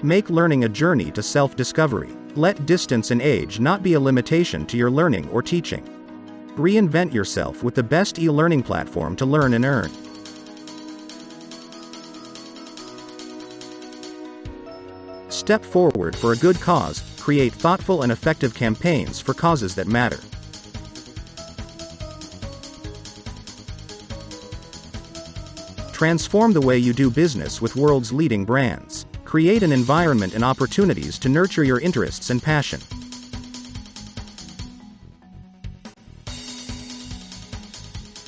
Make learning a journey to self-discovery. Let distance and age not be a limitation to your learning or teaching. Reinvent yourself with the best e-learning platform to learn and earn. Step forward for a good cause. Create thoughtful and effective campaigns for causes that matter. Transform the way you do business with world's leading brands. Create an environment and opportunities to nurture your interests and passion.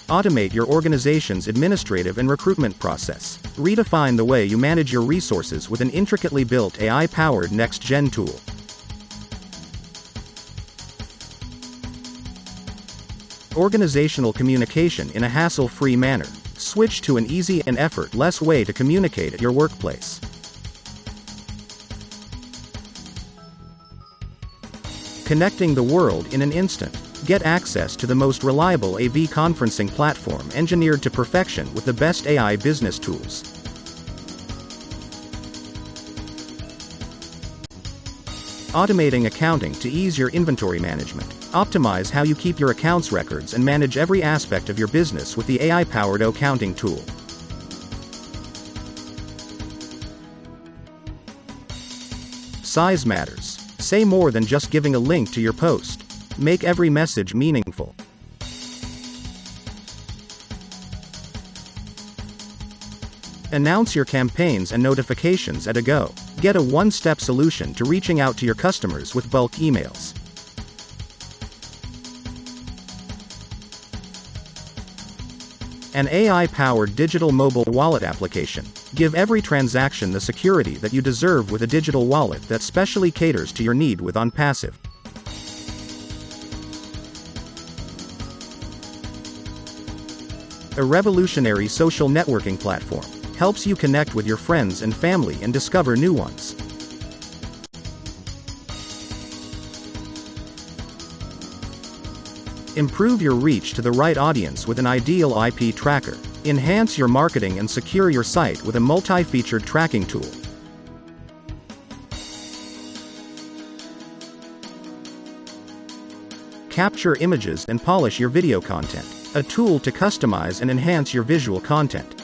Automate your organization's administrative and recruitment process. Redefine the way you manage your resources with an intricately built AI-powered next-gen tool. Organizational communication in a hassle-free manner. Switch to an easy and effortless way to communicate at your workplace. Connecting the world in an instant. Get access to the most reliable AV conferencing platform engineered to perfection with the best AI business tools. Automating accounting to ease your inventory management. Optimize how you keep your accounts records and manage every aspect of your business with the AI-powered accounting tool. Size matters. Say more than just giving a link to your post. Make every message meaningful. Announce your campaigns and notifications at a go. Get a one-step solution to reaching out to your customers with bulk emails. An AI-powered digital mobile wallet application. Give every transaction the security that you deserve with a digital wallet that specially caters to your need with Onpassive. A revolutionary social networking platform. Helps you connect with your friends and family and discover new ones. Improve your reach to the right audience with an ideal IP tracker. Enhance your marketing and secure your site with a multi-featured tracking tool. Capture images and polish your video content. A tool to customize and enhance your visual content.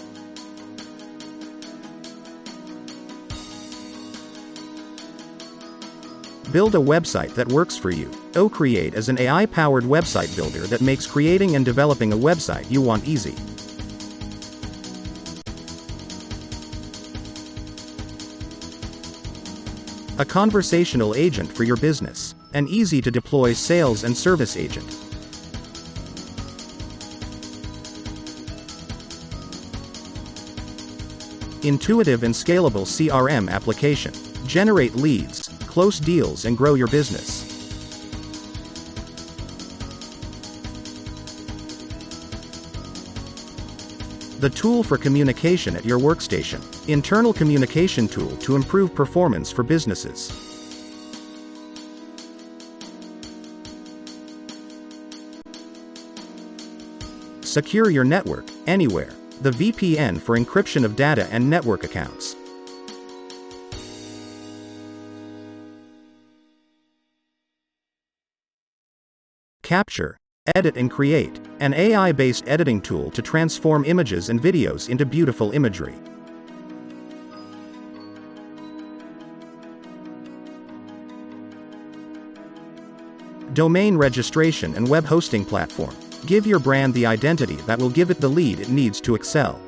Build a website that works for you. Create is an AI-powered website builder that makes creating and developing a website you want easy. A conversational agent for your business. An easy-to-deploy sales and service agent. Intuitive and scalable CRM application. Generate leads, close deals and grow your business. The tool for communication at your workstation. Internal communication tool to improve performance for businesses. Secure your network, anywhere. The VPN for encryption of data and network accounts. Capture, edit and create. An AI-based editing tool to transform images and videos into beautiful imagery. Domain registration and web hosting platform. Give your brand the identity that will give it the lead it needs to excel.